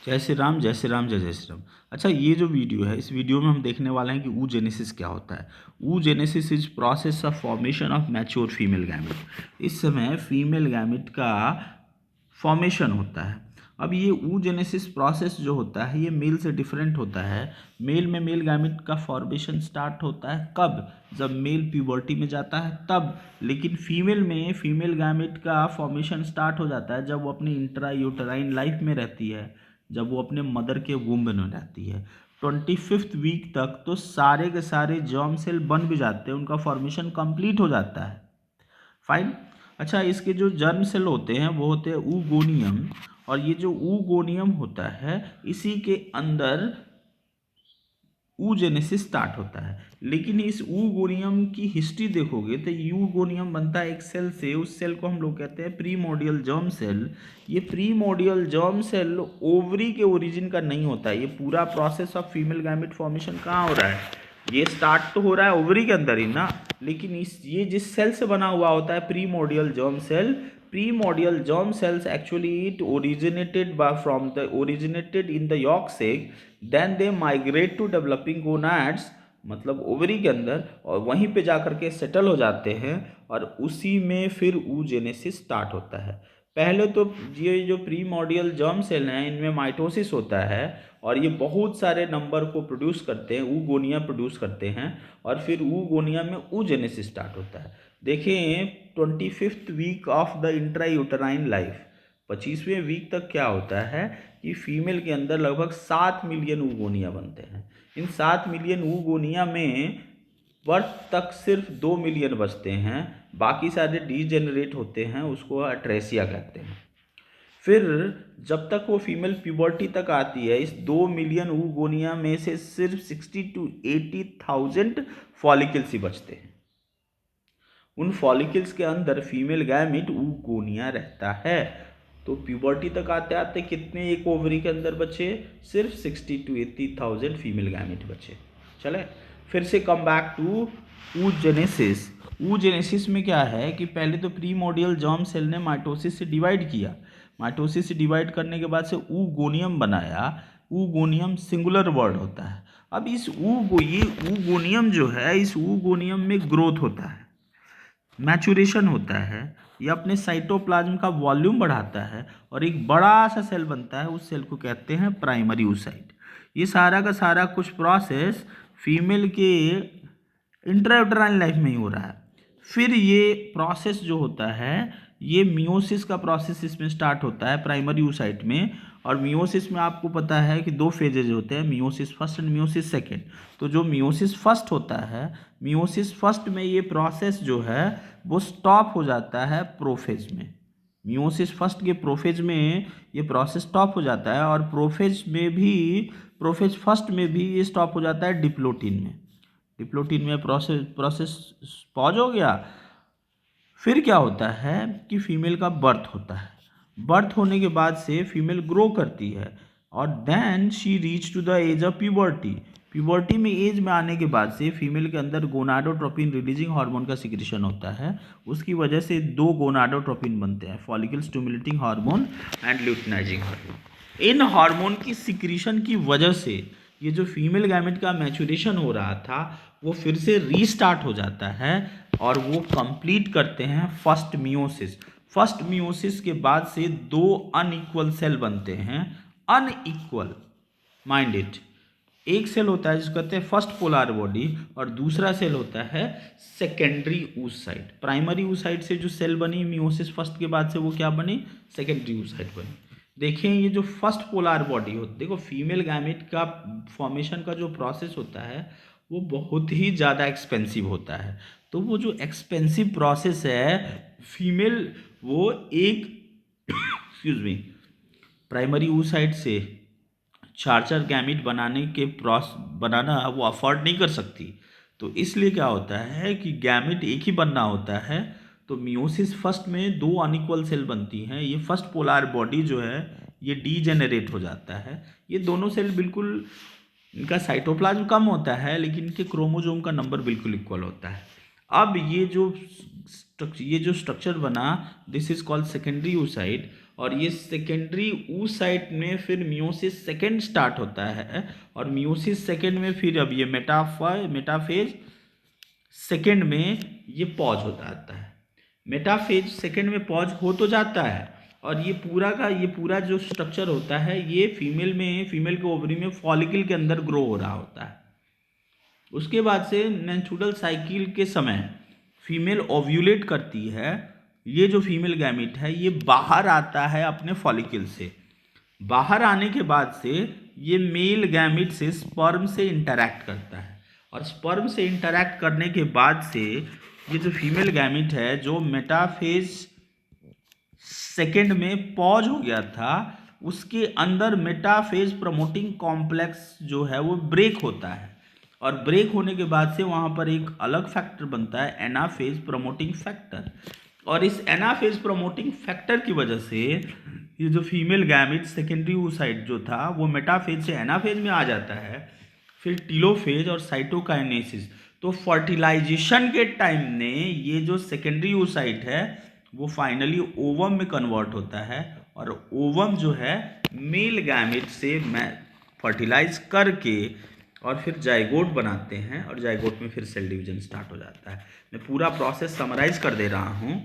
जय श्री राम, जय श्री राम, जय जय श्री राम। अच्छा, ये जो वीडियो है, इस वीडियो में हम देखने वाले हैं कि oogenesis क्या होता है। oogenesis is process of formation of mature female gamete. इस समय फीमेल गैमेट का फॉर्मेशन होता है। अब ये oogenesis प्रोसेस जो होता है ये मेल से डिफरेंट होता है। मेल में मेल गैमेट का फॉर्मेशन स्टार्ट होता है कब? जब मेल प्यूबर्टी में जाता है तब। लेकिन फीमेल में फीमेल गैमेट का फॉर्मेशन स्टार्ट हो जाता है जब वो अपनी इंट्रा यूटेराइन लाइफ में रहती है, जब वो अपने मदर के वुम्ब में रहती है। 25th वीक तक तो सारे के सारे जर्म सेल बन भी जाते हैं, उनका फॉर्मेशन कंप्लीट हो जाता है। फाइन। अच्छा, इसके जो जर्म सेल होते हैं वो होते हैं oogoनियम, और ये जो oogoनियम होता है इसी के अंदर oogenesis स्टार्ट होता है। लेकिन इस oogoनियम की हिस्ट्री देखोगे तो oogoनियम बनता है एक सेल से, उस सेल को हम लोग कहते हैं प्रीमोडियल जर्म सेल। ये प्रीमोडियल जर्म सेल ओवरी के ओरिजिन का नहीं होता है। ये पूरा process of female gamete formation कहाँ हो रहा है? ये स्टार्ट तो हो रहा है ओवरी के अंदर ही ना, लेकिन ये जिस सेल से बना हुआ होता है primordial germ cell, primordial germ cells actually it originated in the yolk sac, then they migrate to developing gonads, मतलब ओवरी के अंदर, और वहीं पे जाकर के सेटल हो जाते हैं और उसी में फिर oogenesis स्टार्ट होता है। पहले तो ये जो प्रीमोडियल जर्म सेल हैं इनमें माइटोसिस होता है और ये बहुत सारे नंबर को प्रोड्यूस करते हैं, oogonia प्रोड्यूस करते हैं, और फिर oogonia में oogenesis स्टार्ट होता है। देखें 25th week of the intrauterine life, 25वें वीक तक क्या होता है कि फीमेल के अंदर लगभग 7 मिलियन oogonia बनते हैं। इन 7 मिलियन oogonia में बर्थ तक सिर्फ 2 मिलियन बचते हैं, बाकी सारे डीजेनरेट होते हैं, उसको अट्रेसिया कहते हैं। फिर जब तक वो फीमेल प्यूबर्टी तक आती है, इस 2 मिलियन oogonia में से सिर्फ 60 to 80,000 फॉलिकल्स ही बचते हैं। उन फॉलिकल्स के अंदर फीमेल गैमेट oogonia रहता है। तो प्यूबर्टी तक आते आते कितने एक ओवरी के अंदर बचे? सिर्फ 60 to 80,000 फीमेल गैमेट बचे। चले फिर से come back to oogenesis। oogenesis में क्या है कि पहले तो प्रीमोडियल जर्म सेल ने माइटोसिस से डिवाइड किया, माइटोसिस से डिवाइड करने के बाद से oogoनियम बनाया। oogoनियम सिंगुलर वर्ड होता है। अब इस ये oogoनियम जो है, इस oogoनियम में ग्रोथ होता है, मैचुरेशन होता है, ये अपने साइटोप्लाज्म का वॉल्यूम बढ़ाता है और एक बड़ा सा सेल बनता है, उस सेल को कहते हैं प्राइमरी oocyte। ये सारा का सारा कुछ प्रोसेस फीमेल के इंट्रायूटेराइन लाइफ में ही हो रहा है। फिर ये प्रोसेस जो होता है, ये मियोसिस का प्रोसेस इसमें स्टार्ट होता है प्राइमरी oocyte में। और मियोसिस में आपको पता है कि 2 फेजेज होते हैं, meiosis first and meiosis second. तो जो मियोसिस फर्स्ट होता है, मियोसिस फर्स्ट में ये प्रोसेस जो है वो स्टॉप हो जाता है प्रोफेज में। मियोसिस फर्स्ट के प्रोफेज में ये प्रोसेस स्टॉप हो जाता है, और प्रोफेज फर्स्ट में भी ये स्टॉप हो जाता है डिप्लोटिन में। डिप्लोटिन में प्रोसेस पॉज हो गया। फिर क्या होता है कि फीमेल का बर्थ होता है। बर्थ होने के बाद से फीमेल ग्रो करती है और then she reach to the age of puberty. Puberty में एज में आने के बाद से फीमेल के अंदर गोनाडोट्रोपिन रिलीजिंग हार्मोन का सिक्रेशन होता है। उसकी वजह से 2 गोनाडोट्रोपिन बनते हैं, follicle stimulating hormone and luteinizing hormone. इन हार्मोन की सिक्रीशन की वजह से ये जो फीमेल गैमेट का मैचुरेशन हो रहा था वो फिर से रीस्टार्ट हो जाता है और वो कंप्लीट करते हैं फर्स्ट मियोसिस। फर्स्ट मियोसिस के बाद से 2 अनइक्वल सेल बनते हैं, अनइक्वल, माइंड इट। एक सेल होता है जिसको कहते हैं फर्स्ट पोलर बॉडी और दूसरा सेल होता है सेकेंडरी oocyte। प्राइमरी oocyte से जो सेल बनी मियोसिस फर्स्ट के बाद से वो क्या बनी? सेकेंडरी oocyte बनी। देखें ये जो फर्स्ट पोलर बॉडी होती, देखो फीमेल गैमेट का फॉर्मेशन का जो प्रोसेस होता है वो बहुत ही ज़्यादा एक्सपेंसिव होता है। तो वो जो एक्सपेंसिव प्रोसेस है फीमेल वो एक एक्सक्यूज मी प्राइमरी oocyte से 4 गैमेट बनाना वो अफोर्ड नहीं कर सकती। तो इसलिए क्या होता है कि गैमेट एक ही बनना होता है। तो मियोसिस फर्स्ट में 2 अनइक्वल सेल बनती हैं। ये फर्स्ट पोलर बॉडी जो है ये डीजेनरेट हो जाता है। ये दोनों सेल बिल्कुल, इनका साइटोप्लाज्म कम होता है लेकिन इनके क्रोमोसोम का नंबर बिल्कुल इक्वल होता है। अब ये जो स्ट्रक्चर बना, this is called secondary oocyte, और ये सेकेंडरी oocyte में फिर मियोसिस सेकेंड स्टार्ट होता है, और मियोसिस सेकेंड में फिर अब ये मेटाफेज सेकेंड में ये पॉज हो जाता है। मेटाफेज सेकेंड में पॉज हो तो जाता है, और ये पूरा जो स्ट्रक्चर होता है ये फीमेल के ओवरी में फॉलिकल के अंदर ग्रो हो रहा होता है। उसके बाद से मेंस्ट्रुअल साइकिल के समय फीमेल ओव्यूलेट करती है। ये जो फीमेल गैमिट है ये बाहर आता है अपने फॉलिकल से। बाहर आने के बाद से ये मेल गैमिट से स्पर्म से इंटरैक्ट करता है, और स्पर्म से इंटरैक्ट करने के बाद से ये जो फीमेल गैमिट है जो मेटाफेज सेकेंड में पॉज हो गया था, उसके अंदर मेटाफेज प्रमोटिंग कॉम्प्लेक्स जो है वो ब्रेक होता है, और ब्रेक होने के बाद से वहाँ पर एक अलग फैक्टर बनता है एनाफेज प्रमोटिंग फैक्टर। और इस एनाफेज प्रमोटिंग फैक्टर की वजह से ये जो फीमेल गैमिट सेकेंडरी oocyte जो था वो मेटाफेज से एनाफेज में आ जाता है, फिर टीलोफेज और साइटोकाइनेसिस। तो फर्टिलाइजेशन के टाइम ने ये जो सेकेंडरी oocyte है वो फाइनली ओवम में कन्वर्ट होता है, और ओवम जो है मेल गैमिट से फर्टिलाइज करके और फिर जाइगोट बनाते हैं, और जाइगोट में फिर सेल डिवीजन स्टार्ट हो जाता है। मैं पूरा प्रोसेस समराइज कर दे रहा हूँ।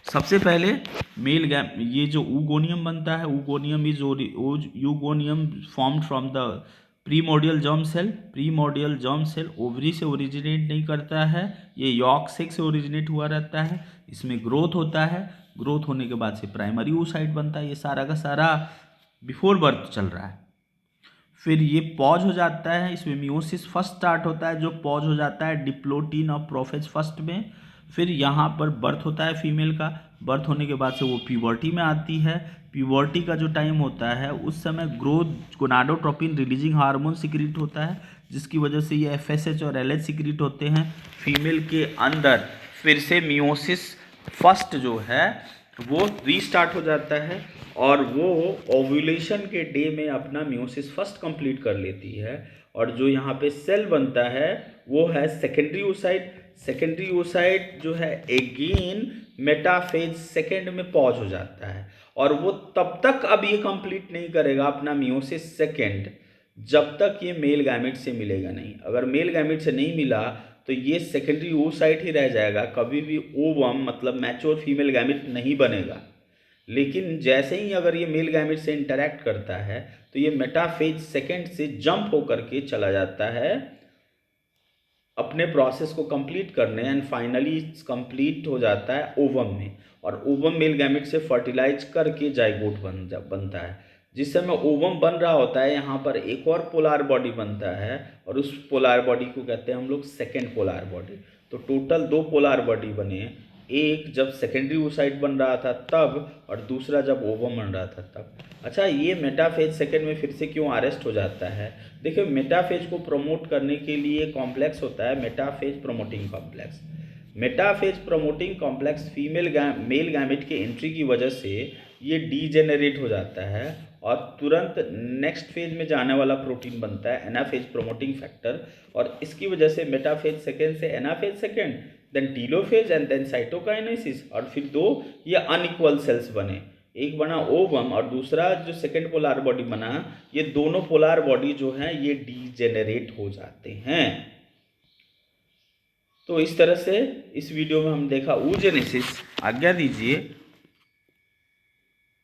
सबसे पहले ये जो ऊगोनियम बनता है, oogonium is oogonium formed from the primordial germ cell. Primordial germ cell ovary से ओरिजिनेट नहीं करता है, ये यॉर्क सेक से ओरिजिनेट हुआ रहता है। इसमें ग्रोथ होता है, ग्रोथ होने के बाद से प्राइमरी oocyte बनता है। ये सारा का सारा बिफोर बर्थ चल रहा है। फिर ये पॉज हो जाता है, इसमें मियोसिस फर्स्ट स्टार्ट होता है जो पॉज हो जाता है डिप्लोटीन और प्रोफेज फर्स्ट में। फिर यहाँ पर बर्थ होता है फीमेल का। बर्थ होने के बाद से वो प्यूबर्टी में आती है। प्यूबर्टी का जो टाइम होता है उस समय growth gonadotropin releasing hormone secrete होता है, जिसकी वजह से ये FSH और LH सिक्रीट होते हैं फीमेल के अंदर। फिर से मियोसिस फर्स्ट जो है वो रीस्टार्ट हो जाता है, और वो ओव्यूलेशन के डे में अपना मियोसिस फर्स्ट कंप्लीट कर लेती है। और जो यहाँ पे सेल बनता है वो है सेकेंडरी oocyte। सेकेंडरी oocyte जो है एगेन मेटाफेज सेकेंड में पॉज हो जाता है, और वो तब तक अब ये कंप्लीट नहीं करेगा अपना मियोसिस सेकेंड जब तक ये मेल गैमिट से मिलेगा नहीं। अगर मेल गैमिट से नहीं मिला तो ये सेकेंडरी oocyte ही रह जाएगा, कभी भी ओवम मतलब मैच्योर फीमेल गैमिट नहीं बनेगा। लेकिन जैसे ही अगर ये मेल गैमिट से इंटरैक्ट करता है तो ये मेटाफेज सेकेंड से जंप होकर के चला जाता है अपने प्रोसेस को कंप्लीट करने, एंड फाइनली कंप्लीट हो जाता है ओवम में, और ओवम मेल गैमिट से फर्टिलाइज करके जाइगोट बनता है। जिस समय ओवम बन रहा होता है यहाँ पर एक और पोलार बॉडी बनता है, और उस पोलार बॉडी को कहते हैं हम लोग सेकेंड पोलार बॉडी। तो टोटल 2 पोलार बॉडी बने, एक जब सेकेंडरी oocyte बन रहा था तब, और दूसरा जब ओवम बन रहा था तब। अच्छा, ये मेटाफेज सेकेंड में फिर से क्यों अरेस्ट हो जाता है? देखिए, मेटाफेज को प्रमोट करने के लिए कॉम्प्लेक्स होता है metaphase promoting complex. Metaphase promoting complex male gamete के एंट्री की वजह से ये डीजेनरेट हो जाता है, और तुरंत नेक्स्ट फेज में जाने वाला प्रोटीन बनता है एनाफेज प्रमोटिंग फैक्टर, और इसकी वजह से मेटाफेज सेकेंड से anaphase second, then telophase and then cytokinesis, और फिर 2 ये अनइक्वल सेल्स बने। एक बना ओवम और दूसरा जो सेकेंड पोलार बॉडी बना, ये दोनों पोलार बॉडी जो हैं ये डीजेनरेट हो जाते हैं। तो इस तरह से इस वीडियो में हम देखा oogenesis। आज्ञा दीजिए।